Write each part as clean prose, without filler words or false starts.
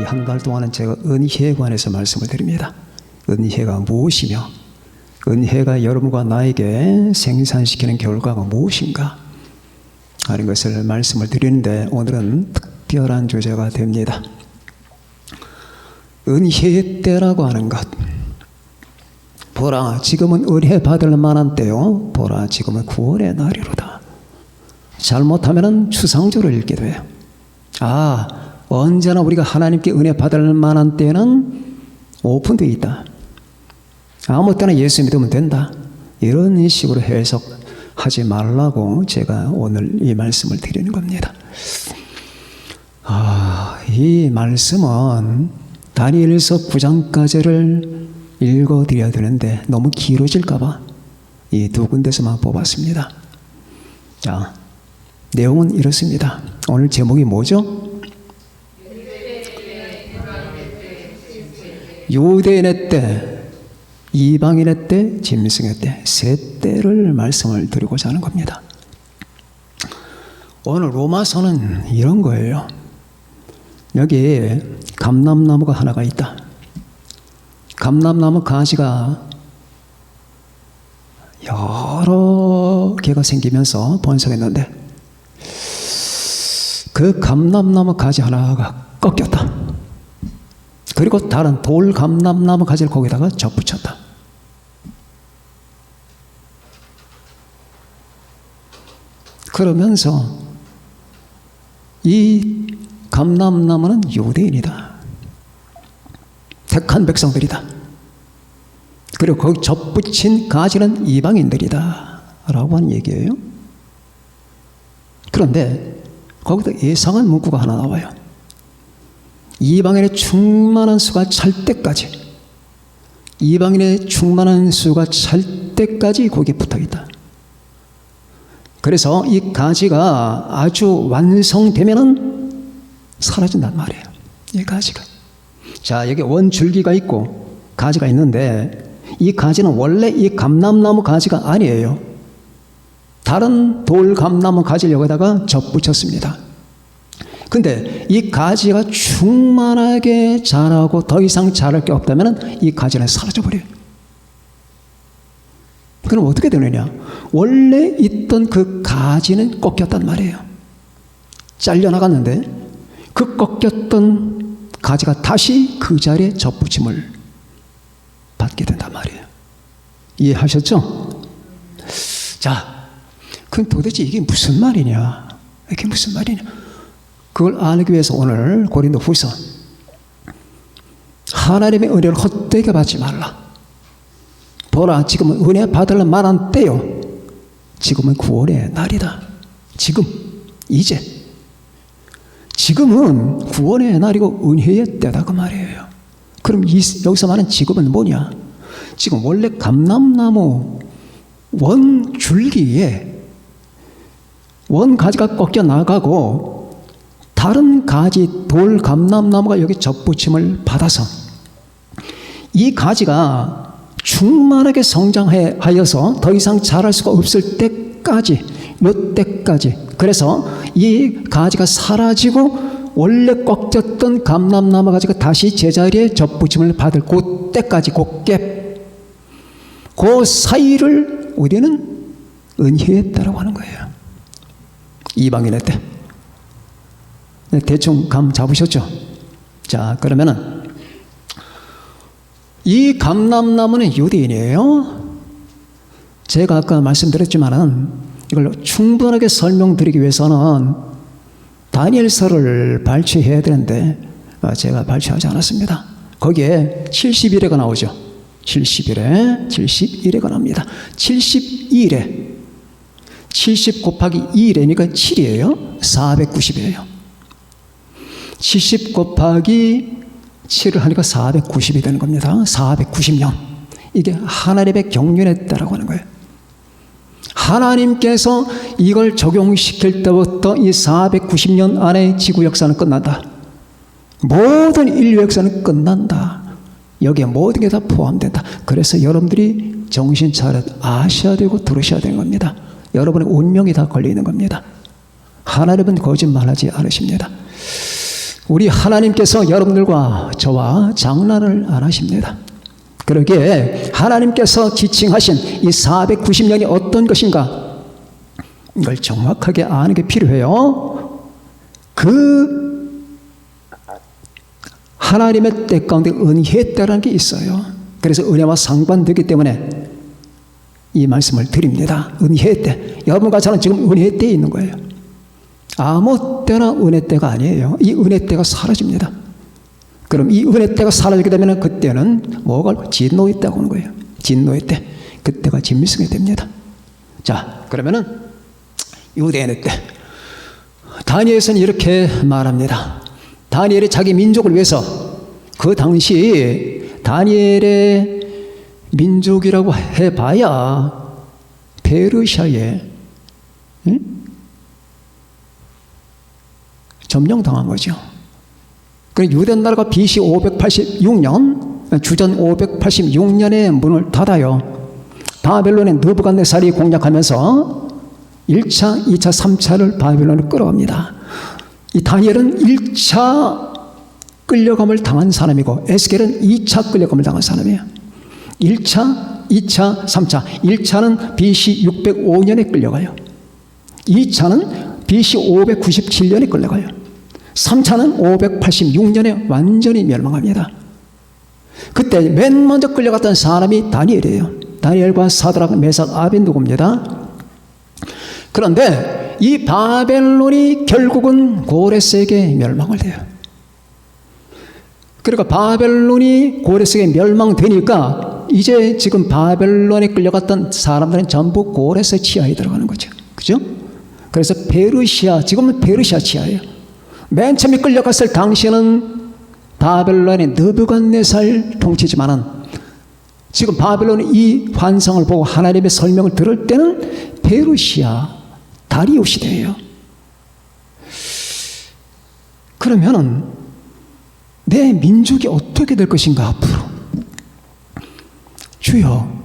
한 달 동안은 제가 은혜에 관해서 말씀을 드립니다. 은혜가 무엇이며 은혜가 여러분과 나에게 생산시키는 결과가 무엇인가 하는 것을 말씀을 드리는데 오늘은 특별한 주제가 됩니다. 은혜의 때라고 하는 것. 보라, 지금은 은혜 받을 만한 때요. 보라, 지금은 구원의 날이로다. 잘못하면 추상조를 읽게 돼요. 언제나 우리가 하나님께 은혜 받을 만한 때는 오픈되어 있다. 아무 때나 예수 믿으면 된다. 이런 식으로 해석하지 말라고 제가 오늘 이 말씀을 드리는 겁니다. 이 말씀은 다니엘서 9장까지를 읽어드려야 되는데 너무 길어질까봐 이 두 군데서만 뽑았습니다. 자, 내용은 이렇습니다. 오늘 제목이 뭐죠? 유대인의 때, 이방인의 때, 짐승의 때, 세 때를 말씀을 드리고자 하는 겁니다. 오늘 로마서는 이런 거예요. 여기 감람나무가 하나가 있다. 감람나무 가지가 여러 개가 생기면서 번성했는데 그 감람나무 가지 하나가 꺾였다. 그리고 다른 돌 감람나무 가지를 거기다가 접붙였다. 그러면서 이 감람나무는 유대인이다. 택한 백성들이다. 그리고 거기 접붙인 가지는 이방인들이다 라고 하는 얘기예요. 그런데 거기서 예상한 문구가 하나 나와요. 이방인의 충만한 수가 찰 때까지, 이방인의 충만한 수가 찰 때까지 거기에 붙어있다. 그래서 이 가지가 아주 완성되면은 사라진단 말이에요. 이 가지가. 자, 여기 원줄기가 있고 가지가 있는데 이 가지는 원래 이 감람나무 가지가 아니에요. 다른 돌 감나무 가지를 여기다가 접붙였습니다. 근데 이 가지가 충만하게 자라고 더 이상 자랄 게 없다면 이 가지는 사라져버려요. 그럼 어떻게 되느냐? 원래 있던 그 가지는 꺾였단 말이에요. 잘려나갔는데 그 꺾였던 가지가 다시 그 자리에 접붙임을 받게 된단 말이에요. 이해하셨죠? 자, 그럼 도대체 이게 무슨 말이냐? 이게 무슨 말이냐? 그걸 알기 위해서 오늘 고린도후서 하나님의 은혜를 헛되게 받지 말라. 보라, 지금은 은혜 받을 만한 때요. 지금은 구원의 날이다. 지금, 이제. 지금은 구원의 날이고 은혜의 때다 그 말이에요. 그럼 여기서 말하는 지금은 뭐냐? 지금 원래 감람나무 원 줄기에 원 가지가 꺾여 나가고 다른 가지 돌 감람나무가 여기 접붙임을 받아서 이 가지가 충만하게 성장하여서 더 이상 자랄 수가 없을 때까지, 이때까지. 그래서 이 가지가 사라지고 원래 꺾였던 감람나무 가지가 다시 제자리에 접붙임을 받을 그때까지, 그 갭, 그 사이를 우리는 은혜의 때라고 하는 거예요. 이방인의 때. 대충 감 잡으셨죠? 자, 그러면은 이 감람나무는 유대인이에요. 제가 아까 말씀드렸지만은 이걸 충분하게 설명드리기 위해서는 다니엘서를 발췌해야 되는데 제가 발췌하지 않았습니다. 거기에 70일에가 나오죠. 71회가 납니다. 72일에 70 곱하기 2이니까 7이에요. 490이에요. 70 곱하기 7을 하니까 490이 되는 겁니다. 490년. 이게 하나님의 경륜에 따라고 하는 거예요. 하나님께서 이걸 적용시킬 때부터 이 490년 안에 지구 역사는 끝난다. 모든 인류 역사는 끝난다. 여기에 모든 게 다 포함된다. 그래서 여러분들이 정신 차려 아셔야 되고 들으셔야 되는 겁니다. 여러분의 운명이 다 걸려 있는 겁니다. 하나님은 거짓말하지 않으십니다. 우리 하나님께서 여러분들과 저와 장난을 안 하십니다. 그러기에 하나님께서 지칭하신 이 490년이 어떤 것인가, 이걸 정확하게 아는 게 필요해요. 그 하나님의 때 가운데 은혜의 때라는 게 있어요. 그래서 은혜와 상관되기 때문에 이 말씀을 드립니다. 은혜의 때. 여러분과 저는 지금 은혜의 때에 있는 거예요. 아무 때나 은혜 때가 아니에요. 이 은혜 때가 사라집니다. 그럼 이 은혜 때가 사라지게 되면 그때는 뭐가 진노의 때가 오는 거예요. 진노의 때. 그때가 진미성이 됩니다. 자, 그러면은 유대인의 때. 다니엘서는 이렇게 말합니다. 다니엘이 자기 민족을 위해서, 그 당시 다니엘의 민족이라고 해봐야 페르시아에 점령당한 거죠. 그래서 유대 나라가 BC 586년, 주전 586년에 문을 닫아요. 바벨론의 느부갓네살이 공략하면서 1차, 2차, 3차를 바벨론으로 끌어갑니다. 이 다니엘은 1차 끌려감을 당한 사람이고 에스겔은 2차 끌려감을 당한 사람이에요. 1차, 2차, 3차. 1차는 BC 605년에 끌려가요. 2차는 BC 597년에 끌려가요. 3차는 586년에 완전히 멸망합니다. 그때 맨 먼저 끌려갔던 사람이 다니엘이에요. 다니엘과 사드락, 메삭, 아벤느고입니다. 그런데 이 바벨론이 결국은 고레스에게 멸망을 해요. 그러니까 바벨론이 고레스에게 멸망되니까 이제 지금 바벨론에 끌려갔던 사람들은 전부 고레스 치하에 들어가는 거죠. 그죠? 그래서 페르시아, 지금은 페르시아 치하예요. 맨 처음에 끌려갔을 당시에는 바벨론의 느부갓네살 통치지만은 지금 바벨론이 이 환상을 보고 하나님의 설명을 들을 때는 페르시아 다리오 시대예요. 그러면은 내 민족이 어떻게 될 것인가 앞으로? 주여,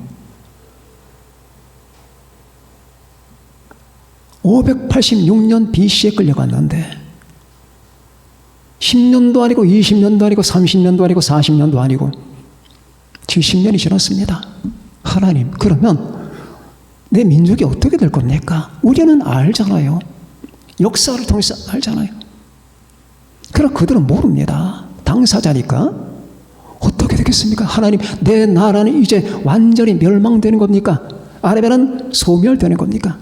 586년 BC에 끌려갔는데 10년도 아니고 20년도 아니고 30년도 아니고 40년도 아니고 70년이 지났습니다. 하나님, 그러면 내 민족이 어떻게 될 겁니까? 우리는 알잖아요. 역사를 통해서 알잖아요. 그럼 그들은 모릅니다. 당사자니까. 어떻게 되겠습니까? 하나님, 내 나라는 이제 완전히 멸망되는 겁니까? 아니면 소멸되는 겁니까?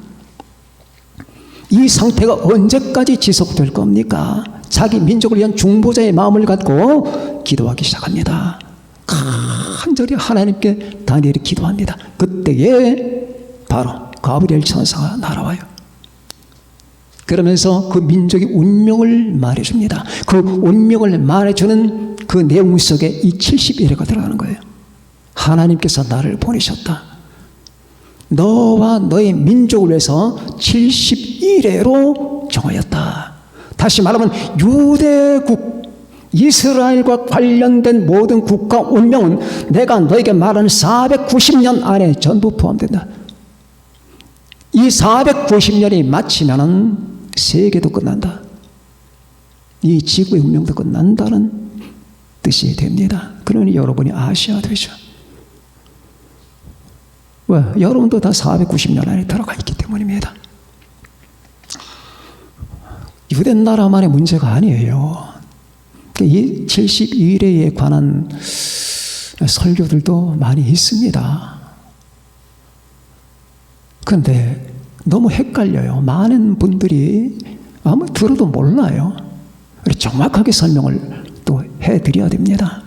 이 상태가 언제까지 지속될 겁니까? 자기 민족을 위한 중보자의 마음을 갖고 기도하기 시작합니다. 간절히 하나님께 다니엘이 기도합니다. 그때에 바로 가브리엘 천사가 날아와요. 그러면서 그 민족의 운명을 말해줍니다. 그 운명을 말해주는 그 내용 속에 이 71회가 들어가는 거예요. 하나님께서 나를 보내셨다. 너와 너의 민족을 위해서 71회로 정하였다. 다시 말하면 유대국, 이스라엘과 관련된 모든 국가 운명은 내가 너에게 말하는 490년 안에 전부 포함된다. 이 490년이 마치면은 세계도 끝난다. 이 지구의 운명도 끝난다는 뜻이 됩니다. 그러니 여러분이 아셔야 되죠. 왜? 여러분도 다 490년 안에 들어가 있기 때문입니다. 유대 나라만의 문제가 아니에요. 이 72일에 관한 설교들도 많이 있습니다. 그런데 너무 헷갈려요. 많은 분들이 아무 들어도 몰라요. 정확하게 설명을 또 해드려야 됩니다.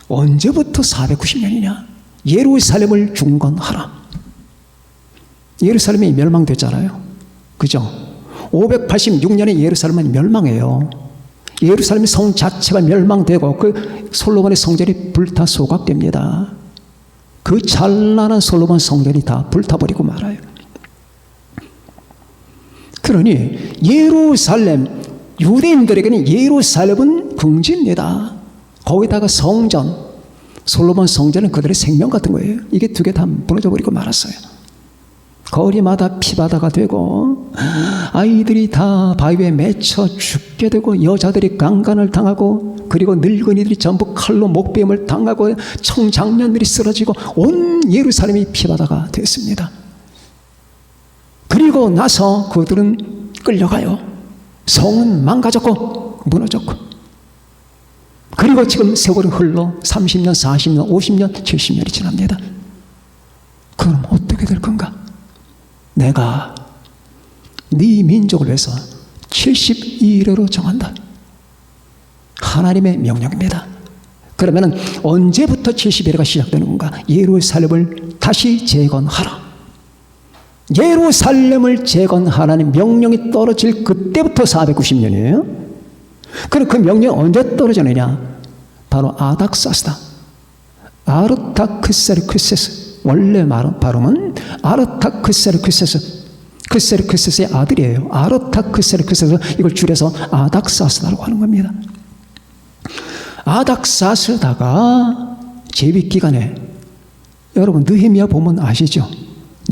언제부터 490년이냐? 예루살렘을 중건하라. 예루살렘이 멸망됐잖아요. 그죠? 586년에 예루살렘은 멸망해요. 예루살렘 성 자체가 멸망되고 그 솔로몬의 성전이 불타 소각됩니다. 그 찬란한 솔로몬 성전이 다 불타버리고 말아요. 그러니 예루살렘, 유대인들에게는 예루살렘은 궁지입니다. 거기다가 성전, 솔로몬 성전은 그들의 생명 같은 거예요. 이게 두 개 다 무너져 버리고 말았어요. 거리마다 피바다가 되고 아이들이 다 바위에 맺혀 죽게 되고 여자들이 강간을 당하고 그리고 늙은이들이 전부 칼로 목베임을 당하고 청장년들이 쓰러지고 온 예루살렘이 피바다가 됐습니다. 그리고 나서 그들은 끌려가요. 성은 망가졌고 무너졌고 그리고 지금 세월이 흘러 30년, 40년, 50년, 70년이 지납니다. 그럼 어떻게 될 건가? 내가 네 민족을 위해서 72일로 정한다. 하나님의 명령입니다. 그러면 언제부터 70일가 시작되는 건가? 예루살렘을 다시 재건하라. 예루살렘을 재건하라는 명령이 떨어질 그때부터 490년이에요. 그럼 그 명령이 언제 떨어지느냐? 바로 아닥사스다. 아르타크세르크세스. 원래 발음은 아르타크세르크세스. 크세르크세스의 아들이에요. 아르타크세르크세스. 이걸 줄여서 아닥사스다라고 하는 겁니다. 아닥사스다가 재위 기간에 여러분 느헤미야 보면 아시죠?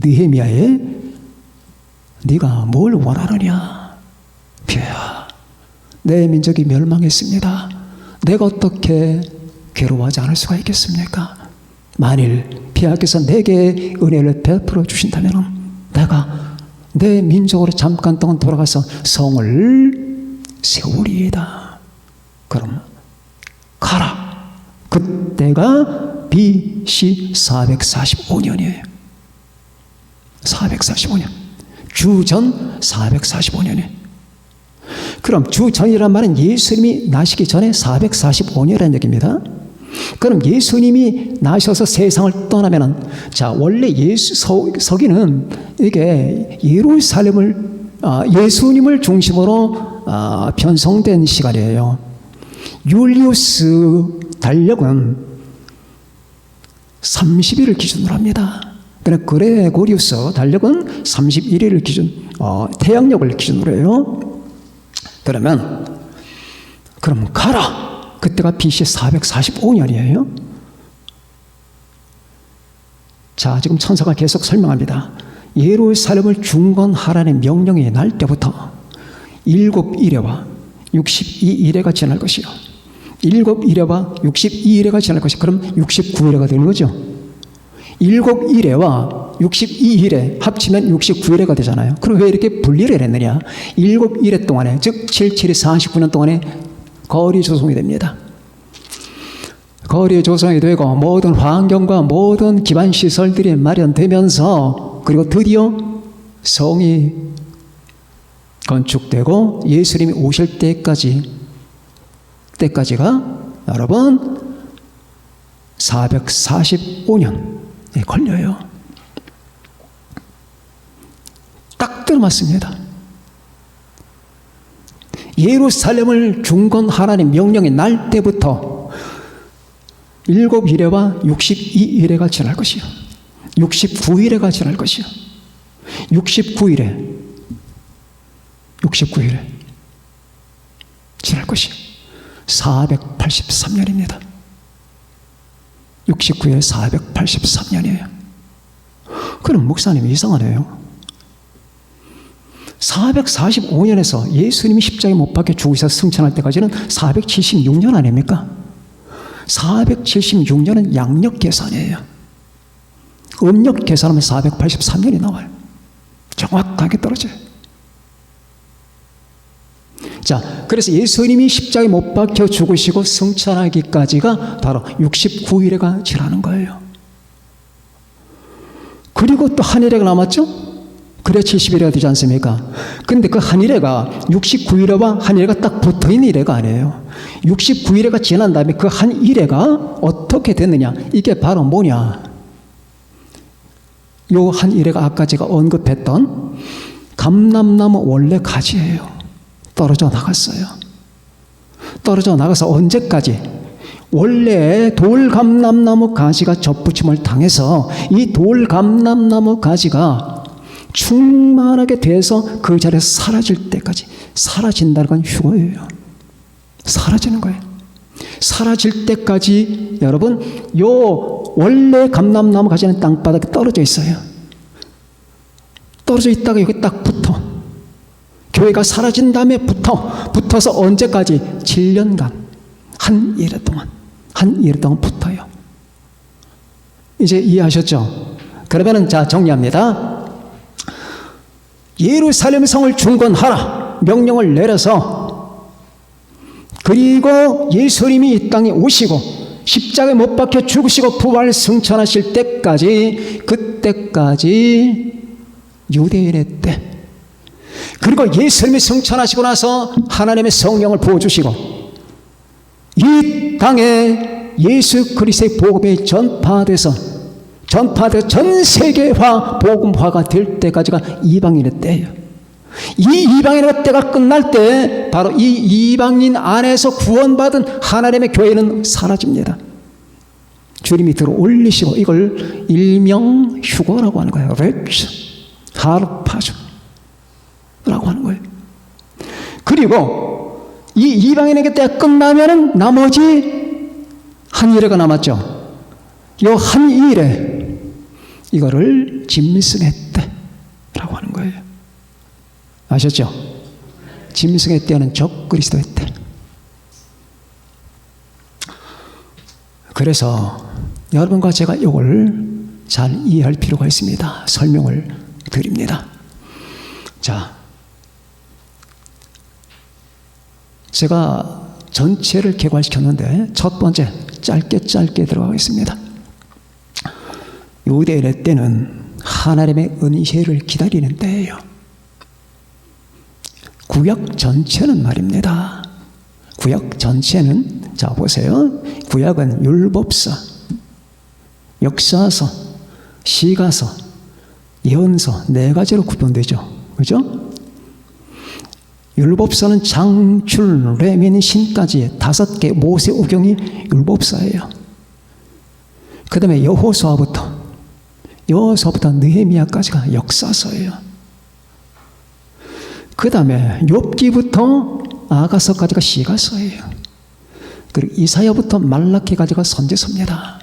느헤미야에 네가 뭘 원하느냐? 폐하, 내 민족이 멸망했습니다. 내가 어떻게 괴로워하지 않을 수가 있겠습니까? 만일 폐하께서 내게 은혜를 베풀어 주신다면 내가 내 민족으로 잠깐 동안 돌아가서 성을 세우리이다. 그럼 가라. 그때가 BC 445년이에요. 445년. 주전 445년이에요. 그럼 주전이란 말은 예수님이 나시기 전에 445년이라는 얘기입니다. 그럼 예수님이 나셔서 세상을 떠나면은, 자, 원래 서기는 이게 예수님을 중심으로 편성된 시간이에요. 율리우스 달력은 30일을 기준으로 합니다. 그러나 그레고리우스 달력은 31일을 태양력을 기준으로 해요. 그럼 가라. 그때가 BC 445년이에요. 자, 지금 천사가 계속 설명합니다. 예루살렘을 중건하라는 명령이 날 때부터 7일에와 62일에가 지날 것이요. 7일에와 62일에가 지날 것이. 그럼 69일에가 되는 거죠. 7일에와 62일에 합치면 69일에가 되잖아요. 그럼 왜 이렇게 분리를 했느냐? 7일에 동안에, 즉 77이 49년 동안에 거리 조성이 됩니다. 거리 조성이 되고 모든 환경과 모든 기반 시설들이 마련되면서 그리고 드디어 성이 건축되고 예수님이 오실 때까지가 여러분 445년에 걸려요. 딱 들어맞습니다. 예루살렘을 중건하라는 명령이 날 때부터 7일에와 62일에가 지날 것이요. 69일에가 지날 것이요. 69일에 지날 것이요. 483년입니다. 69일에 483년이에요. 그럼 목사님 이상하네요. 445년에서 예수님이 십자가에 못 박혀 죽으셔서 승천할 때까지는 476년 아닙니까? 476년은 양력 계산이에요. 음력 계산하면 483년이 나와요. 정확하게 떨어져요. 자, 그래서 예수님이 십자가에 못 박혀 죽으시고 승천하기까지가 바로 69일에가 지나는 거예요. 그리고 또 한 일회가 남았죠? 그래 70일회가 되지 않습니까? 근데 그 한 일회가 69일회와 한 일회가 딱 붙어있는 일회가 아니에요. 69일회가 지난 다음에 그 한 일회가 어떻게 됐느냐? 이게 바로 뭐냐? 요 한 일회가 아까 제가 언급했던 감람나무 원래 가지예요. 떨어져 나갔어요. 떨어져 나가서 언제까지? 원래 돌감람나무 가지가 접붙임을 당해서 이 돌감람나무 가지가 충만하게 돼서 그 자리에서 사라질 때까지. 사라진다는 건 휴거예요. 사라지는 거예요. 사라질 때까지 여러분 요 원래 감람나무 가지는 땅바닥에 떨어져 있어요. 떨어져 있다가 여기 딱 붙어. 교회가 사라진 다음에 붙어서 언제까지? 7년간 한 예배 동안 붙어요. 이제 이해하셨죠? 그러면은 자, 정리합니다. 예루살렘 성을 중건하라 명령을 내려서, 그리고 예수님이 이 땅에 오시고 십자가에 못 박혀 죽으시고 부활 승천하실 때까지, 그때까지 유대인의 때, 그리고 예수님이 승천하시고 나서 하나님의 성령을 부어주시고 이 땅에 예수 그리스도의 복음이 전파돼서 전 세계화 복음화가 될 때까지가 이방인의 때예요. 이 이방인의 때가 끝날 때 바로 이 이방인 안에서 구원받은 하나님의 교회는 사라집니다. 주님이 들어 올리시고, 이걸 일명 휴거라고 하는 거예요. 랩처, 하르파주라고 하는 거예요. 그리고 이 이방인에게 때가 끝나면은 나머지 한 일회가 남았죠. 이 한 일회, 이거를 짐승의 때라고 하는 거예요. 아셨죠? 짐승의 때는 적그리스도의 때. 그래서 여러분과 제가 이걸 잘 이해할 필요가 있습니다. 설명을 드립니다. 자, 제가 전체를 개괄시켰는데 첫 번째 짧게 들어가겠습니다. 유대인의 때는 하나님의 은혜를 기다리는 때예요. 구약 전체는 말입니다. 구약 전체는, 자 보세요. 구약은 율법서, 역사서, 시가서, 예언서 4가지로 구분되죠. 그죠? 율법서는 장출, 레민, 신까지 5개 모세오경이 율법서예요. 그 다음에 여호수아부터 느헤미야까지가 역사서예요. 그 다음에 욥기부터 아가서까지가 시가서예요. 그리고 이사야부터 말라기까지가 선지서입니다.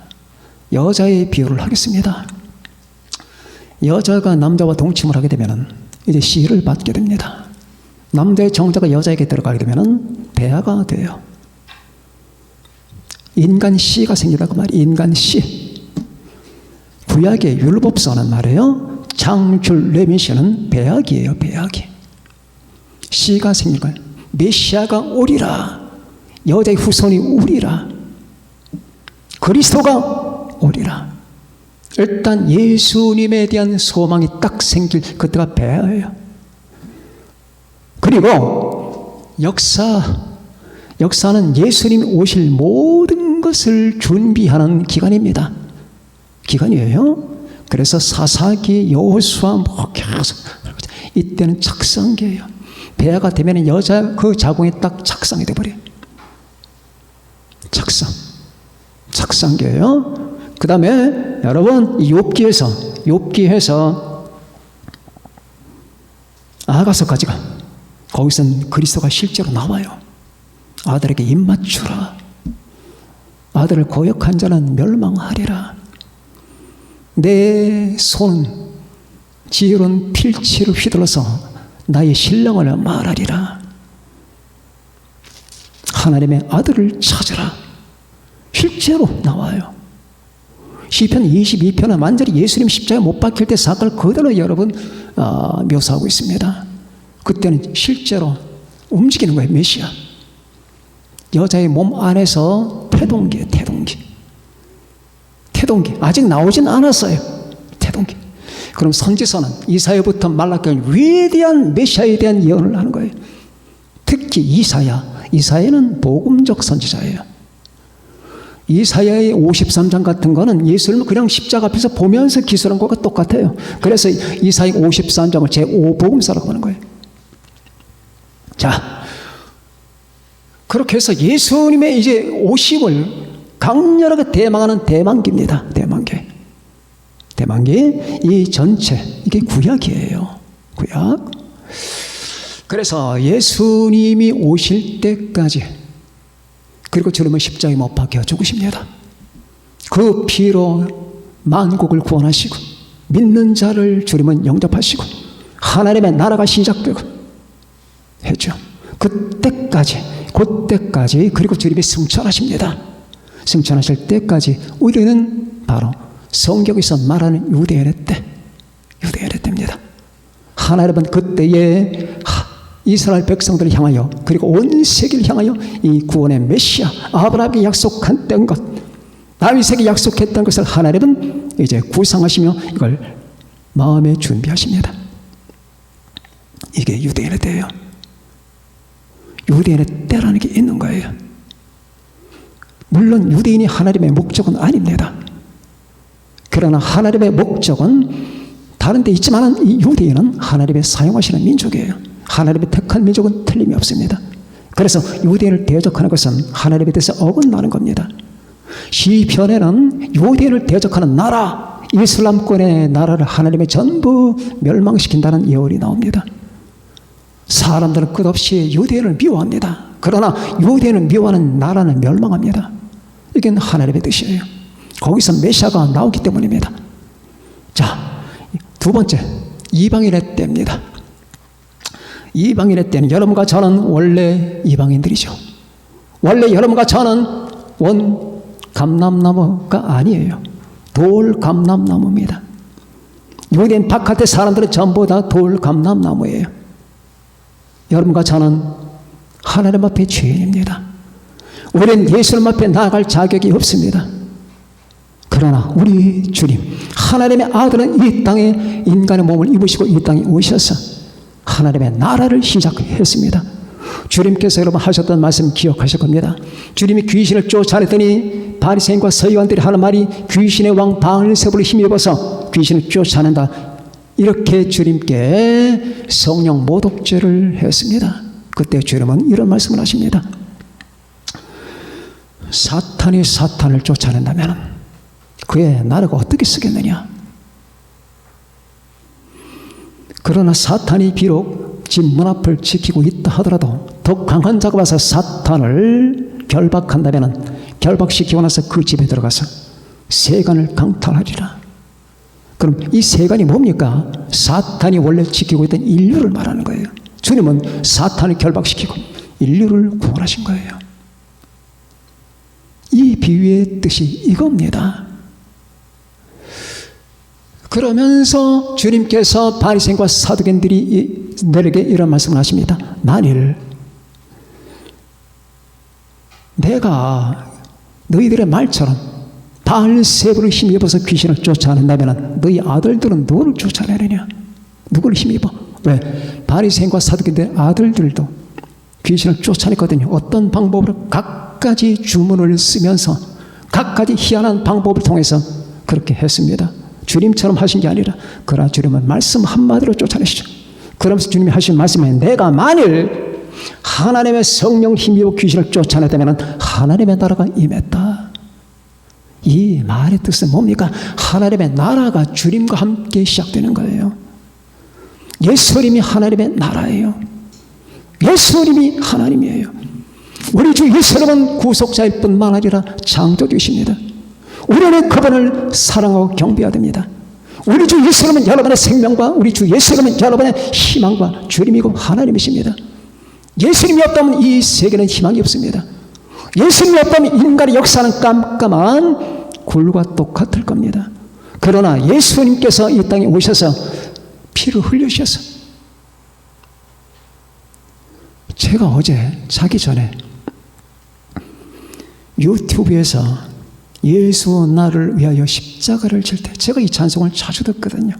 여자의 비유를 하겠습니다. 여자가 남자와 동침을 하게 되면 이제 시를 받게 됩니다. 남자의 정자가 여자에게 들어가게 되면 배아가 돼요. 인간 씨가 생기다고 말이에요. 인간 씨. 구약의 율법서는 말이에요. 장출, 레미시는 배악이에요. 배악이. 씨가 생길 거예요. 메시아가 오리라. 여자의 후손이 오리라. 그리스도가 오리라. 일단 예수님에 대한 소망이 딱 생길 그때가 배아예요. 그리고 역사는 예수님이 오실 모든 것을 준비하는 기간입니다. 기간이에요. 그래서 사사기, 여호수아 계속 이때는 착상기예요. 배아가 되면 여자 그 자궁에 딱 착상이 돼버려요. 착상기예요. 그 다음에 여러분 이 욥기에서 아가서까지가, 거기서는 그리스도가 실제로 나와요. 아들에게 입 맞추라. 아들을 거역한 자는 멸망하리라. 내 손은 지혜로운 필치를 휘둘러서 나의 신령을 말하리라. 하나님의 아들을 찾으라. 실제로 나와요. 시편 22편은 완전히 예수님 십자가에 못 박힐 때 사건을 그대로 여러분 묘사하고 있습니다. 그때는 실제로 움직이는 거예요. 메시아. 여자의 몸 안에서 태동기예요. 태동기. 아직 나오진 않았어요. 태동기. 그럼 선지서는 이사야부터 말라기까지 위대한 메시아에 대한 예언을 하는 거예요. 특히 이사야는 복음적 선지자예요. 이사야의 53장 같은 거는 예수님을 그냥 십자가 앞에서 보면서 기술한 것과 똑같아요. 그래서 이사야 53장을 제5복음서라고 하는 거예요. 자, 그렇게 해서 예수님의 이제 오심을 강렬하게 대망하는 대만기입니다. 대만기. 이 전체, 이게 구약이에요. 구약. 그래서 예수님이 오실 때까지, 그리고 주님은 십자가에 못 박혀 죽으십니다. 그 피로 만국을 구원하시고 믿는 자를 주님은 영접하시고 하나님의 나라가 시작되고 했죠. 그때까지 그리고 주님이 승천하십니다. 승천하실 때까지 우리는 바로 성경에서 말하는 유대인의 때입니다. 하나님은 그때에 이스라엘 백성들을 향하여 그리고 온 세계를 향하여 이 구원의 메시아 아브라함에게 약속한 것, 다윗에게 약속했던 것을 하나님은 이제 구상하시며 이걸 마음에 준비하십니다. 이게 유대인의 때예요. 유대인의 때라는 게 있는 거예요. 물론 유대인이 하나님의 목적은 아닙니다. 그러나 하나님의 목적은 다른 데 있지만 이 유대인은 하나님의 사용하시는 민족이에요. 하나님의 택한 민족은 틀림이 없습니다. 그래서 유대인을 대적하는 것은 하나님에 대해서 어긋나는 겁니다. 시편에는 유대인을 대적하는 나라, 이슬람권의 나라를 하나님이 전부 멸망시킨다는 예언이 나옵니다. 사람들은 끝없이 유대인을 미워합니다. 그러나 유대인을 미워하는 나라는 멸망합니다. 이게 하나님의 뜻이에요. 거기서 메시아가 나오기 때문입니다. 자, 두 번째, 이방인의 때입니다. 이방인의 때는 여러분과 저는 원래 이방인들이죠. 원래 여러분과 저는 원 감람나무가 아니에요. 돌 감람나무입니다. 유대인 바깥의 사람들은 전부 다 돌 감람나무예요. 여러분과 저는 하나님 앞에 죄인입니다. 우리는 예수님 앞에 나아갈 자격이 없습니다. 그러나 우리 주님, 하나님의 아들은 이 땅에 인간의 몸을 입으시고 이 땅에 오셔서 하나님의 나라를 시작했습니다. 주님께서 여러분 하셨던 말씀 기억하실 겁니다. 주님이 귀신을 쫓아내더니 바리새인과 서기관들이 하는 말이 귀신의 왕 바알세불을 힘입어서 귀신을 쫓아낸다. 이렇게 주님께 성령 모독죄를 했습니다. 그때 주님은 이런 말씀을 하십니다. 사탄이 사탄을 쫓아낸다면 그의 나라가 어떻게 쓰겠느냐? 그러나 사탄이 비록 집 문 앞을 지키고 있다 하더라도 더 강한 자가 와서 사탄을 결박한다면 결박시키고 나서 그 집에 들어가서 세간을 강탈하리라. 그럼 이 세간이 뭡니까? 사탄이 원래 지키고 있던 인류를 말하는 거예요. 주님은 사탄을 결박시키고 인류를 구원하신 거예요. 이 비유의 뜻이 이겁니다. 그러면서 주님께서 바리새인과 사두개인들에게 이런 말씀을 하십니다. 만일 내가 너희들의 말처럼 바알세불을 힘입어서 귀신을 쫓아낸다면 너희 아들들은 누구를 쫓아내느냐? 누구를 힘입어? 왜? 바리새인과 사두개인들의 아들들도 귀신을 쫓아냈거든요. 어떤 방법으로? 각가지 주문을 쓰면서 각가지 희한한 방법을 통해서 그렇게 했습니다. 주님처럼 하신 게 아니라 그러나 주님은 말씀 한마디로 쫓아내시죠. 그러면서 주님이 하신 말씀은 내가 만일 하나님의 성령을 힘입어 귀신을 쫓아냈다면 하나님의 나라가 임했다. 이 말의 뜻은 뭡니까? 하나님의 나라가 주님과 함께 시작되는 거예요. 예수님이 하나님의 나라예요. 예수님이 하나님이에요. 우리 주 예수님은 구속자일 뿐만 아니라 창조주이십니다. 우리는 그분을 사랑하고 경배해야 됩니다. 우리 주 예수님은 여러분의 생명과 우리 주 예수님은 여러분의 희망과 주님이고 하나님이십니다. 예수님이 없다면 이 세계는 희망이 없습니다. 예수님이 없다면 인간의 역사는 깜깜한 굴과 똑같을 겁니다. 그러나 예수님께서 이 땅에 오셔서 피를 흘리셔서 제가 어제 자기 전에 유튜브에서 예수 나를 위하여 십자가를 질 때 제가 이 찬송을 자주 듣거든요.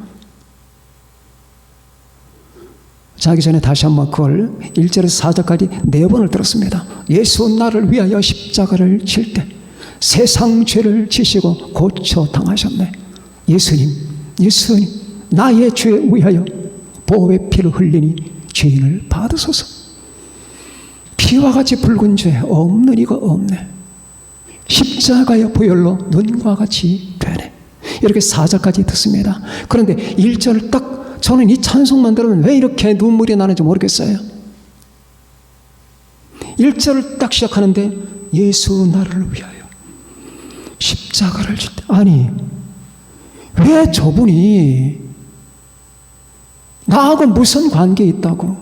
자기 전에 다시 한번 그걸 1절에서 4절까지 4번을 들었습니다. 예수 나를 위하여 십자가를 질 때 세상 죄를 지시고 고쳐 당하셨네. 예수님 나의 죄에 위하여 보혈의 피를 흘리니 죄인을 받으소서. 피와 같이 붉은 죄 없는 이가 없네. 십자가의 보혈로 눈과 같이 되네. 이렇게 4절까지 듣습니다. 그런데 1절을 딱 저는 이 찬송만 들으면 왜 이렇게 눈물이 나는지 모르겠어요. 1절을 딱 시작하는데 예수 나를 위하여 십자가를 질 때 아니 왜 저분이 나하고 무슨 관계 있다고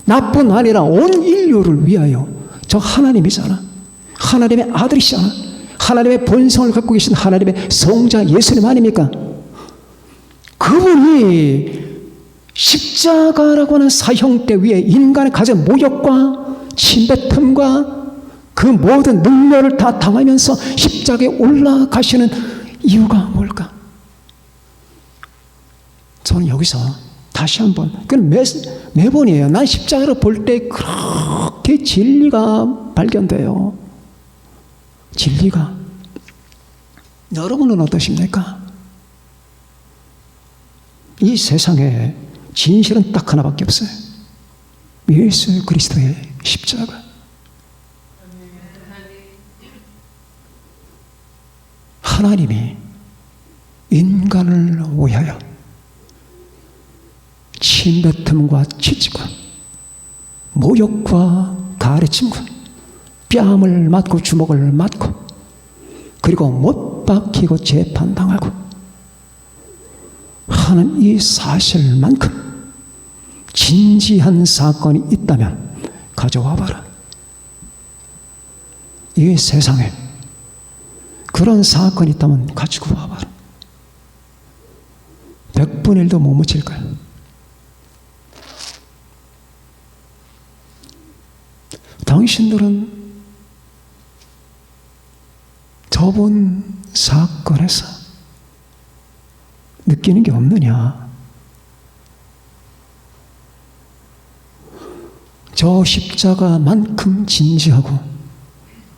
나뿐 아니라 온 인류를 위하여. 저 하나님이잖아. 하나님의 아들이시잖아. 하나님의 본성을 갖고 계신 하나님의 성자 예수님 아닙니까? 그분이 십자가라고 하는 사형대 위에 인간의 가진 모욕과 침뱉음과 그 모든 능력을 다 당하면서 십자가에 올라가시는 이유가 뭘까? 저는 여기서 다시 한번, 그건 매번이에요. 난 십자가를 볼 때 그렇게 진리가 발견돼요. 진리가. 여러분은 어떠십니까? 이 세상에 진실은 딱 하나밖에 없어요. 예수 그리스도의 십자가. 하나님이 인간을 위하여 침뱉음과 채찍과 모욕과 가르침과 뺨을 맞고 주먹을 맞고 그리고 못 박히고 재판당하고 하는 이 사실만큼 진지한 사건이 있다면 가져와 봐라. 이 세상에 그런 사건이 있다면 가지고 와봐라. 100분의 1도 못 묻힐 거야. 당신들은 저번 사건에서 느끼는 게 없느냐? 저 십자가만큼 진지하고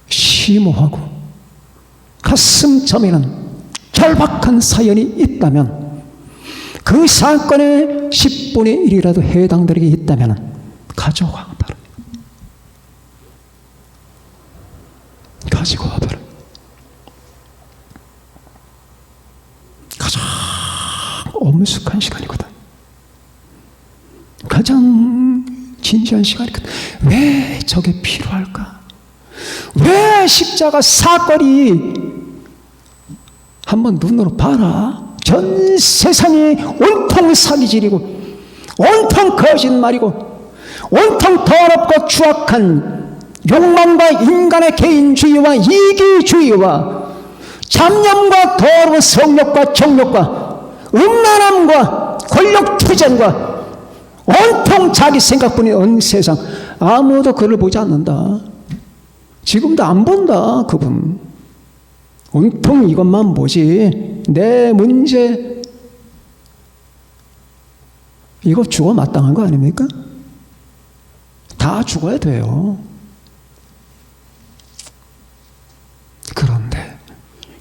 심오하고 가슴 저미는 절박한 사연이 있다면 그 사건의 10분의 1이라도 해당되게 있다면 가져와 봐라. 가지고 와봐라. 가장 엄숙한 시간이거든. 가장 진지한 시간이거든. 왜 저게 필요할까? 왜 십자가 사건이 한번 눈으로 봐라. 전 세상이 온통 사기질이고 온통 거짓말이고 온통 더럽고 추악한 욕망과 인간의 개인주의와 이기주의와 잡념과 더러운 성욕과 정욕과 음란함과 권력투쟁과 온통 자기 생각뿐인 온 세상 아무도 그를 보지 않는다. 지금도 안 본다. 그분 온통 이것만 보지. 내 문제 이거 죽어 마땅한 거 아닙니까? 다 죽어야 돼요. 그런데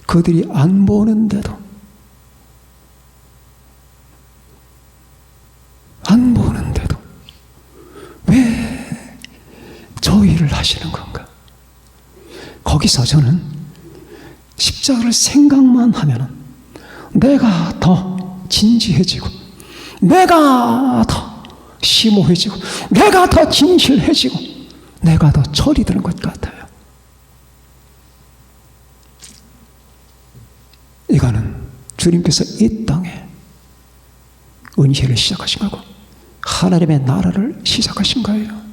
그들이 안 보는데도 왜 저 일을 하시는 건가? 거기서 저는 십자가를 생각만 하면은 내가 더 진지해지고 내가 더 심오해지고 내가 더 진실해지고 내가 더 철이 드는 것 같아요. 이거는 주님께서 이 땅에 은혜를 시작하신 거고 하나님의 나라를 시작하신 거예요.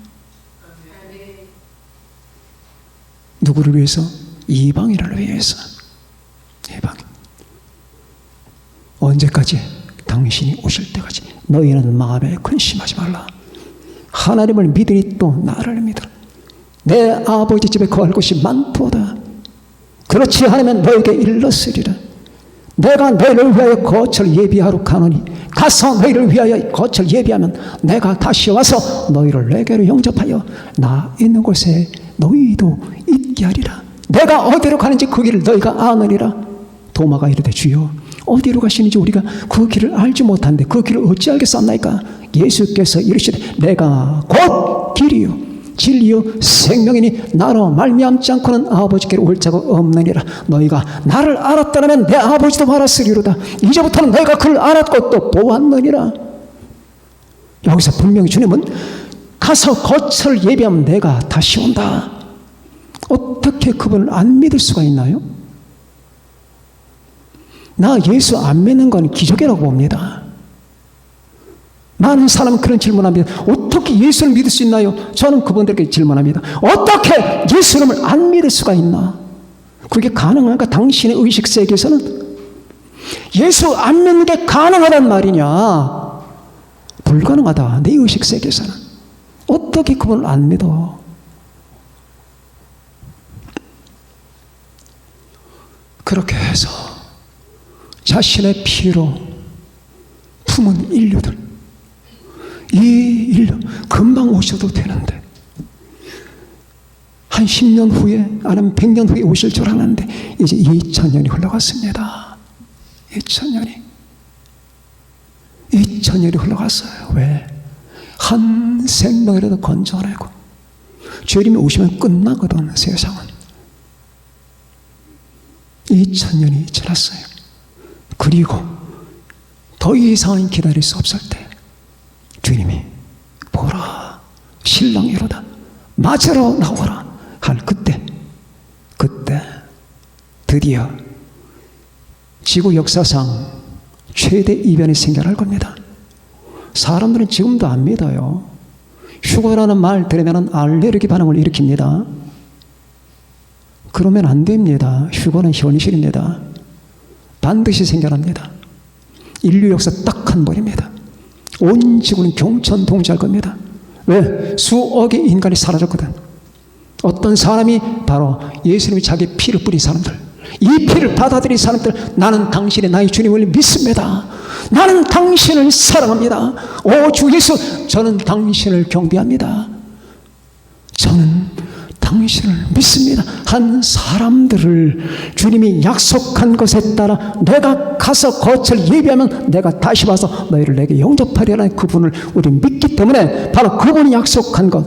누구를 위해서? 이방인을 위해서. 이방인. 언제까지? 당신이 오실 때까지. 너희는 마음에 근심하지 말라. 하나님을 믿으니 또 나를 믿으라. 내 아버지 집에 거할 곳이 많도다. 그렇지 않으면 너에게 일렀으리라. 내가 너희를 위하여 거처를 예비하러 가노니 가서 너희를 위하여 거처를 예비하면 내가 다시 와서 너희를 내게로 영접하여 나 있는 곳에 너희도 있게 하리라. 내가 어디로 가는지 그 길을 너희가 아느니라. 도마가 이르되 주여 어디로 가시는지 우리가 그 길을 알지 못하는데 그 길을 어찌 알겠사옵나이까? 예수께서 이르시되 내가 곧 길이요 진리요 생명이니 나로 말미암지 않고는 아버지께로 올 자가 없느니라. 너희가 나를 알았다면 내 아버지도 알았으리로다. 이제부터는 너희가 그를 알았고 또 보았느니라. 여기서 분명히 주님은 가서 거처를 예비하면 내가 다시 온다. 어떻게 그분을 안 믿을 수가 있나요? 나 예수 안 믿는 건 기적이라고 봅니다. 나 많은 사람은 그런 질문합니다. 어떻게 예수를 믿을 수 있나요? 저는 그분들에게 질문합니다. 어떻게 예수님을 안 믿을 수가 있나? 그게 가능한가? 당신의 의식 세계에서는 예수 안 믿는 게 가능하단 말이냐? 불가능하다. 내 의식 세계에서는. 어떻게 그분을 안 믿어? 그렇게 해서 자신의 피로 품은 인류들, 이 인류 금방 오셔도 되는데 한 10년 후에 아니면 100년 후에 오실 줄 알았는데 이제 2000년이 흘러갔습니다. 2000년이 흘러갔어요. 왜? 한 생명이라도 건져내고 주님이 오시면 끝나거든. 세상은 2000년이 지났어요. 그리고 더 이상은 기다릴 수 없을 때 주님이 보라 신랑이로다 맞으러 나오라 할 그때 드디어 지구 역사상 최대 이변이 생겨날 겁니다. 사람들은 지금도 안 믿어요. 휴거라는 말 들으면 알레르기 반응을 일으킵니다. 그러면 안 됩니다. 휴거는 현실입니다. 반드시 생겨납니다. 인류 역사 딱 한 번입니다. 온 지구는 경천동지할 겁니다. 왜? 수억의 인간이 사라졌거든. 어떤 사람이 바로 예수님이 자기 피를 뿌린 사람들, 이 피를 받아들인 사람들, 나는 당신의 나의 주님을 믿습니다. 나는 당신을 사랑합니다. 오 주 예수, 저는 당신을 경배합니다. 저는 당신을 믿습니다. 한 사람들을 주님이 약속한 것에 따라 내가 가서 거처를 예비하면 내가 다시 와서 너희를 내게 영접하리라는 그분을 우리는 믿기 때문에 바로 그분이 약속한 것,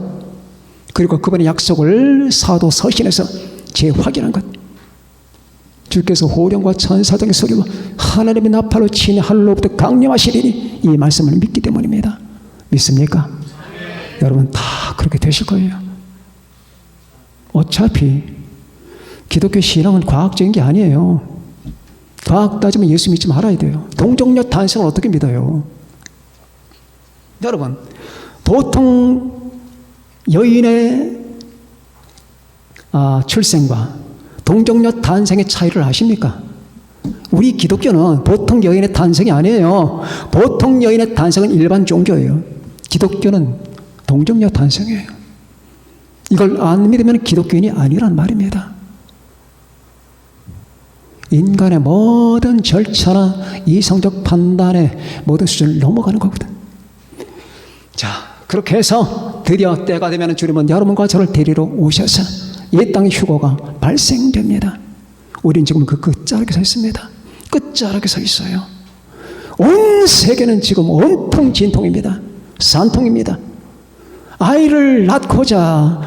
그리고 그분의 약속을 사도 서신에서 재확인한 것, 주께서 호령과 천사장의 소리와 하나님의 나팔로 치니 하늘로부터 강림하시리니, 이 말씀을 믿기 때문입니다. 믿습니까? 여러분 다 그렇게 되실 거예요. 어차피 기독교 신앙은 과학적인 게 아니에요. 과학 따지면 예수 믿지 말아야 돼요. 동정녀 탄생을 어떻게 믿어요? 여러분, 보통 여인의 출생과 동정녀 탄생의 차이를 아십니까? 우리 기독교는 보통 여인의 탄생이 아니에요. 보통 여인의 탄생은 일반 종교예요. 기독교는 동정녀 탄생이에요. 이걸 안 믿으면 기독교인이 아니란 말입니다. 인간의 모든 절차나 이성적 판단의 모든 수준을 넘어가는 거거든. 자, 그렇게 해서 드디어 때가 되면 주님은 여러분과 저를 데리러 오셔서 이 땅의 휴거가 발생됩니다. 우린 지금 그 끝자락에 서 있습니다. 끝자락에 서 있어요. 온 세계는 지금 온통 진통입니다. 산통입니다. 아이를 낳고자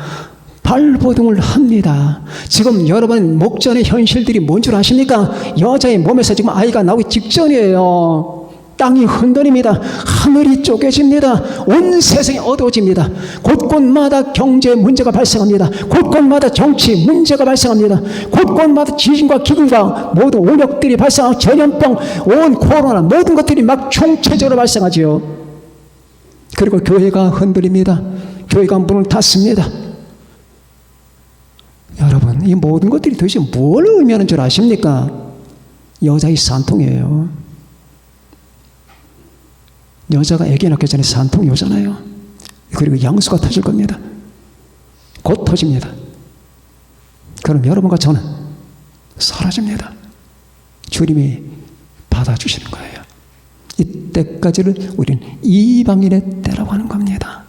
발버둥을 합니다. 지금 여러분 목전의 현실들이 뭔 줄 아십니까? 여자의 몸에서 지금 아이가 나오기 직전이에요. 땅이 흔들립니다. 하늘이 쪼개집니다. 온 세상이 어두워집니다. 곳곳마다 경제 문제가 발생합니다. 곳곳마다 정치 문제가 발생합니다. 곳곳마다 지진과 기근과 모든 오력들이 발생하고 전염병, 온 코로나 모든 것들이 막 총체적으로 발생하지요. 그리고 교회가 흔들립니다. 교회가 문을 닫습니다. 여러분, 이 모든 것들이 도대체 뭘 의미하는 줄 아십니까? 여자의 산통이에요. 여자가 아기 낳기 전에 산통이 오잖아요. 그리고 양수가 터질 겁니다. 곧 터집니다. 그럼 여러분과 저는 사라집니다. 주님이 받아주시는 거예요. 이때까지를 우리는 이방인의 때라고 하는 겁니다.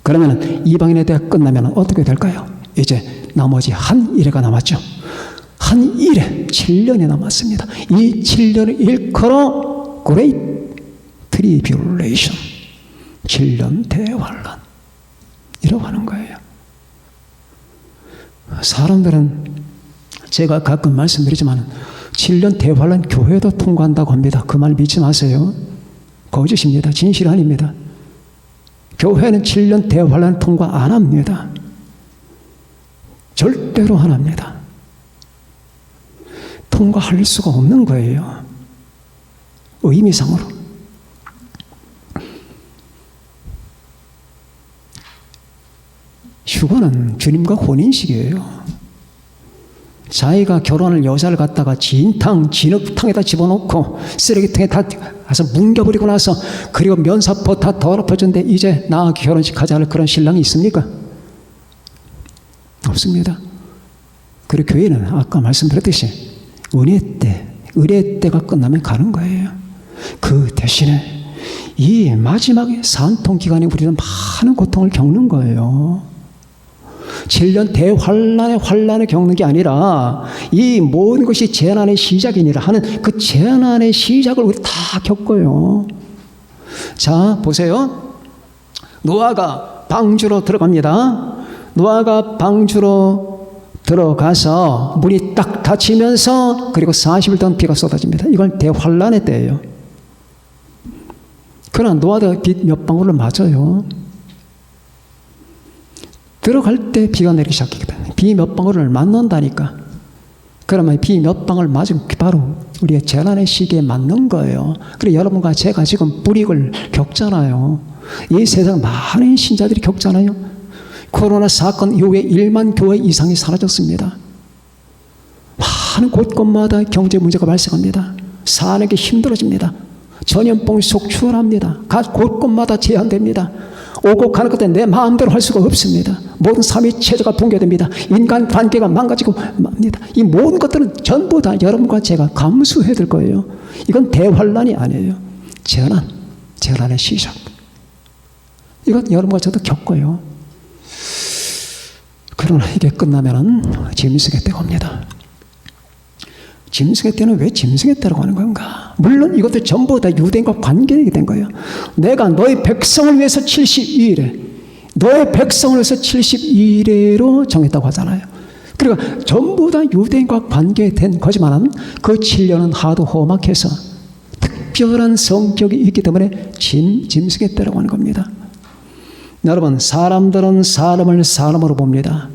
그러면 이방인의 때가 끝나면 어떻게 될까요? 이제 나머지 한 일회가 남았죠. 한 일회, 7년이 남았습니다. 이 7년을 일컬어 Great Tribulation, 7년 대환란 이라고 하는 거예요. 사람들은 제가 가끔 말씀드리지만 7년 대환란 교회도 통과한다고 합니다. 그 말 믿지 마세요. 거짓입니다. 진실 아닙니다. 교회는 7년 대환란 통과 안 합니다. 절대로 안 합니다. 통과할 수가 없는 거예요. 의미상으로. 휴거는 주님과 혼인식이에요. 자기가 결혼할 여자를 갖다가 진흙탕에다 집어넣고 쓰레기통에 다 가서 뭉겨버리고 나서 그리고 면사포 다 더럽혀졌는데 이제 나 결혼식 하자 할 그런 신랑이 있습니까? 없습니다. 그리고 교회는 아까 말씀드렸듯이 은혜 때가 끝나면 가는 거예요. 그 대신에 이 마지막에 산통 기간에 우리는 많은 고통을 겪는 거예요. 7년 대환란을 겪는 게 아니라 이 모든 것이 재난의 시작이니라 하는 그 재난의 시작을 우리 다 겪어요. 자, 보세요. 노아가 방주로 들어갑니다. 노아가 방주로 들어가서 문이 딱 닫히면서 그리고 40일 동안 비가 쏟아집니다. 이건 대환란의 때예요. 그러나 노아도 비 몇 방울을 맞아요. 들어갈 때 비가 내리기 시작했거든요. 비 몇 방울을 맞는다니까. 그러면 비 몇 방울 맞으면 바로 우리의 재난의 시기에 맞는 거예요. 그래서 여러분과 제가 지금 불이익을 겪잖아요. 이 세상 많은 신자들이 겪잖아요. 코로나 사건 이후에 1만 교회 이상이 사라졌습니다. 많은 곳곳마다 경제 문제가 발생합니다. 사는 게 힘들어집니다. 전염병이 속출합니다. 곳곳마다 제한됩니다. 오고 가는 것들 내 마음대로 할 수가 없습니다. 모든 삶의 체제가 붕괴됩니다. 인간 관계가 망가지고 맙니다. 이 모든 것들은 전부 다 여러분과 제가 감수해야 될 거예요. 이건 대환란이 아니에요. 재난의 시작. 이건 여러분과 저도 겪어요. 그러나 이게 끝나면은 짐승의 때가 옵니다. 짐승의 때는 왜 짐승의 때라고 하는 건가? 물론 이것도 전부 다 유대인과 관계되게 된 거예요. 내가 너의 백성을 위해서 72일에 너의 백성을 위해서 72일에로 정했다고 하잖아요. 그러니까 전부 다 유대인과 관계된 거지만 그 7년은 하도 험악해서 특별한 성격이 있기 때문에 짐승의 때라고 하는 겁니다. 여러분, 사람들은 사람을 사람으로 봅니다.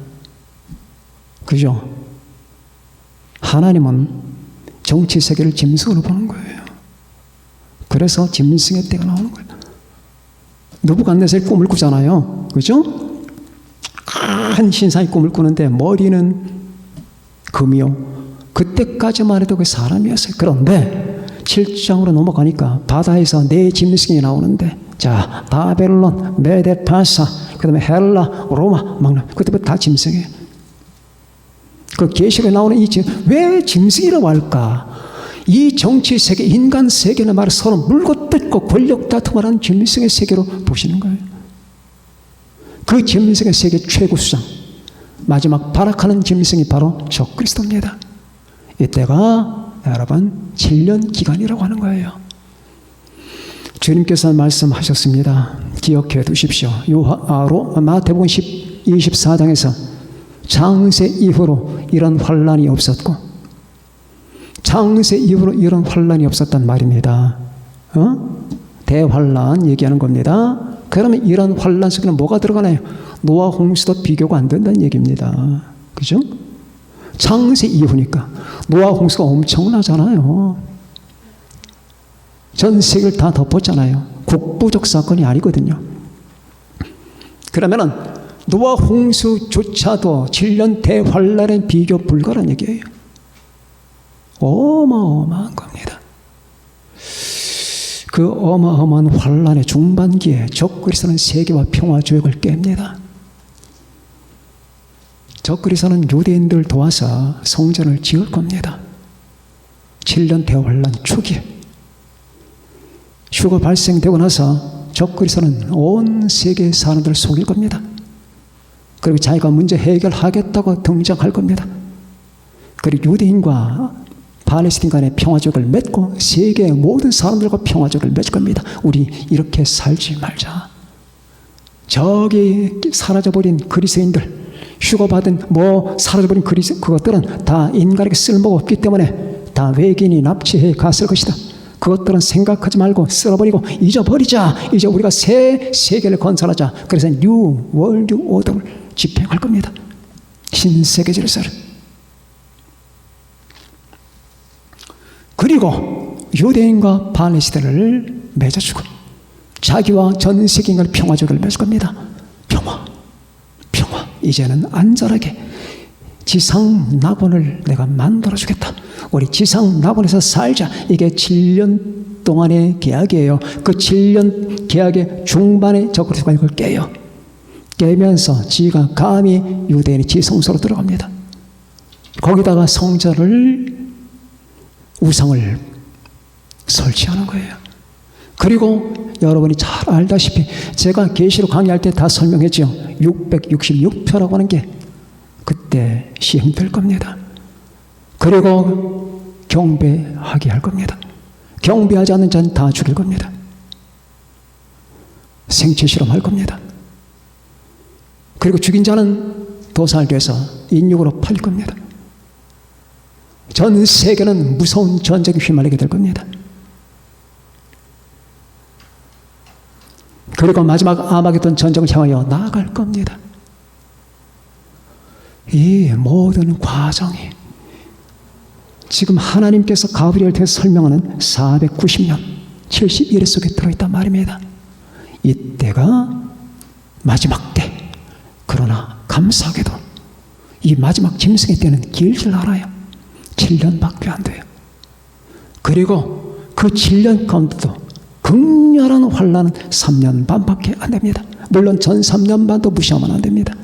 그죠? 하나님은 정치 세계를 짐승으로 보는 거예요. 그래서 짐승의 때가 나오는 거예요. 느부갓네살이 꿈을 꾸잖아요. 그죠? 큰 신상이 꿈을 꾸는데 머리는 금이요. 그때까지만 해도 그 사람이었어요. 그런데 7장으로 넘어가니까 바다에서 네 짐승이 나오는데, 자, 바벨론, 메데, 파사, 그 다음에 헬라, 로마, 막나, 그때부터 다 짐승이에요. 그 계시록에 나오는 왜 짐승이라고 할까? 이 정치 세계, 인간 세계는 말을 서로 물고 뜯고 권력 다툼을 하는 짐승의 세계로 보시는 거예요. 그 짐승의 세계 최고 수장, 마지막 발악하는 짐승이 바로 적그리스도입니다. 이때가 여러분 7년 기간이라고 하는 거예요. 주님께서 말씀하셨습니다. 기억해 두십시오. 마태복음 24장에서 창세 이후로 이런 환란이 없었고, 창세 이후로 이런 환란이 없었단 말입니다. 대환란 얘기하는 겁니다. 그러면 이런 환란 속에는 뭐가 들어가나요? 노아 홍수도 비교가 안 된다는 얘기입니다. 그죠? 창세 이후니까 노아 홍수가 엄청나잖아요. 전 세계를 다 덮었잖아요. 국부적 사건이 아니거든요. 그러면은 노아 홍수조차도 7년 대환란에 비교 불가란 얘기예요. 어마어마한 겁니다. 그 어마어마한 환란의 중반기에 적그리스도는 세계와 평화조약을 깹니다. 적그리스도는 유대인들 도와서 성전을 지을 겁니다. 7년 대환란 초기에 휴거 발생되고 나서 적그리스도는 온 세계 사람들을 속일 겁니다. 그리고 자기가 문제 해결하겠다고 등장할 겁니다. 그리고 유대인과 팔레스틴 간의 평화조약을 맺고 세계의 모든 사람들과 평화조약을 맺을 겁니다. 우리 이렇게 살지 말자. 저기 사라져버린 그리스인들, 휴거받은 사라져버린 그것들은 다 인간에게 쓸모가 없기 때문에 다 외계인이 납치해 갔을 것이다. 그것들은 생각하지 말고 쓸어버리고 잊어버리자. 이제 우리가 새 세계를 건설하자. 그래서 뉴 월드 오더를 집행할 겁니다. 신세계 질서를. 그리고 유대인과 팔레스타인을 맺어주고 자기와 전 세계인과 평화조약을 맺을 겁니다. 평화. 이제는 안전하게 지상 낙원을 내가 만들어주겠다. 우리 지상 낙원에서 살자. 이게 7년 동안의 계약이에요. 그 7년 계약의 중반에 저 그리스도가 이걸 깨요. 깨면서 지가 감히 유대인의 지성소로 들어갑니다. 거기다가 성전을 우상을 설치하는 거예요. 그리고 여러분이 잘 알다시피 제가 계시록 강의할 때 다 설명했죠. 666표라고 하는 게 그때 시행될 겁니다. 그리고 경배하게 할 겁니다. 경배하지 않는 자는 다 죽일 겁니다. 생체 실험할 겁니다. 그리고 죽인 자는 도살돼서 인육으로 팔릴 겁니다. 전 세계는 무서운 전쟁에 휘말리게 될 겁니다. 그리고 마지막 아마겟돈 전쟁을 향하여 나아갈 겁니다. 이 모든 과정이 지금 하나님께서 가브리엘을 통해서 설명하는 490년 71회 속에 들어있단 말입니다. 이때가 마지막 때. 그러나 감사하게도 이 마지막 짐승의 때는 길질 않아요. 7년밖에 안 돼요. 그리고 그 7년 가운데도 극렬한 환난은 3년 반밖에 안 됩니다. 물론 전 3년 반도 무시하면 안 됩니다.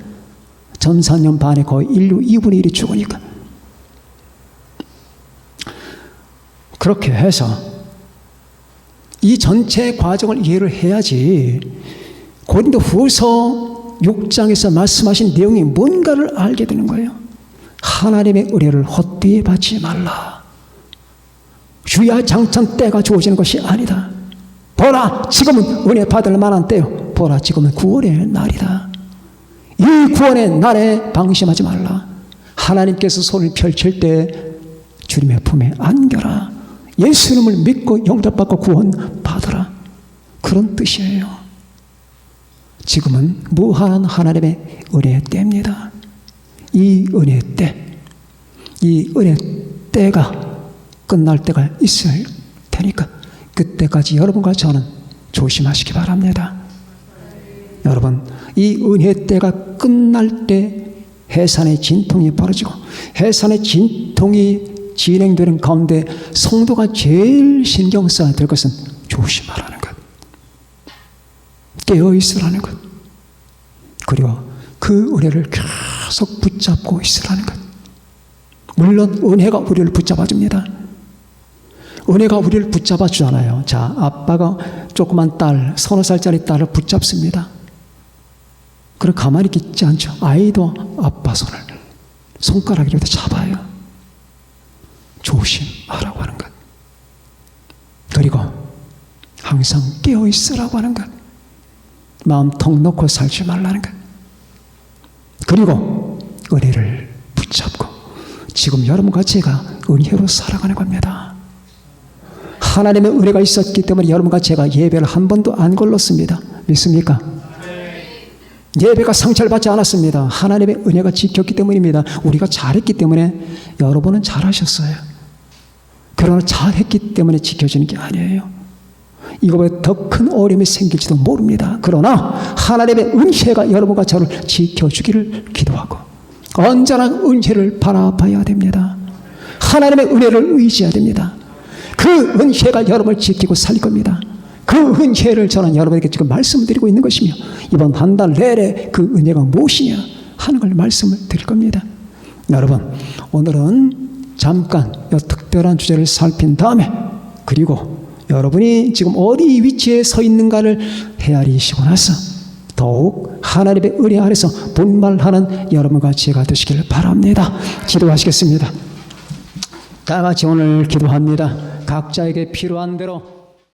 전 4년 반에 거의 인류 2분의 1이 죽으니까. 그렇게 해서 이 전체 과정을 이해를 해야지 고린도후서 6장에서 말씀하신 내용이 뭔가를 알게 되는 거예요. 하나님의 의뢰를 헛되이 받지 말라. 주야장천 때가 주어지는 것이 아니다. 보라, 지금은 은혜 받을 만한 때요. 보라, 지금은 구원의 날이다. 이 구원의 날에 방심하지 말라. 하나님께서 손을 펼칠 때 주님의 품에 안겨라. 예수 이름을 믿고 영접받고 구원 받으라. 그런 뜻이에요. 지금은 무한한 하나님의 은혜의 때입니다. 이 은혜의 때, 이 은혜의 때가 끝날 때가 있을 테니까 그때까지 여러분과 저는 조심하시기 바랍니다. 여러분, 이 은혜의 때가 끝날 때 해산의 진통이 벌어지고 해산의 진통이 진행되는 가운데 성도가 제일 신경 써야 될 것은 조심하라는 것, 깨어있으라는 것, 그리고 그 은혜를 계속 붙잡고 있으라는 것. 물론 은혜가 우리를 붙잡아줍니다. 은혜가 우리를 붙잡아 주잖아요. 자, 아빠가 조그만 딸, 30살짜리 딸을 붙잡습니다. 그럼 가만히 있지 않죠. 아이도 아빠 손가락이라도 잡아요. 조심하라고 하는 것. 그리고 항상 깨어있으라고 하는 것. 마음 턱 놓고 살지 말라는 것. 그리고 은혜를 붙잡고 지금 여러분과 제가 은혜로 살아가는 겁니다. 하나님의 은혜가 있었기 때문에 여러분과 제가 예배를 한 번도 안 걸렀습니다. 믿습니까? 예배가 상처를 받지 않았습니다. 하나님의 은혜가 지켰기 때문입니다. 우리가 잘했기 때문에 여러분은 잘하셨어요. 그러나 잘했기 때문에 지켜지는 게 아니에요. 이거보다 더 큰 어려움이 생길지도 모릅니다. 그러나 하나님의 은혜가 여러분과 저를 지켜주기를 기도하고 언제나 은혜를 바라봐야 됩니다. 하나님의 은혜를 의지해야 됩니다. 그 은혜가 여러분을 지키고 살릴 겁니다. 그 은혜를 저는 여러분에게 지금 말씀드리고 있는 것이며 이번 한 달 내내 그 은혜가 무엇이냐 하는 걸 말씀을 드릴 겁니다. 여러분, 오늘은 잠깐 이 특별한 주제를 살핀 다음에 그리고 여러분이 지금 어디 위치에 서 있는가를 헤아리시고 나서 더욱 하나님의 은혜 아래서 분발하는 여러분과 제가 되시기를 바랍니다. 기도하시겠습니다. 다 같이 오늘 기도합니다. 각자에게 필요한 대로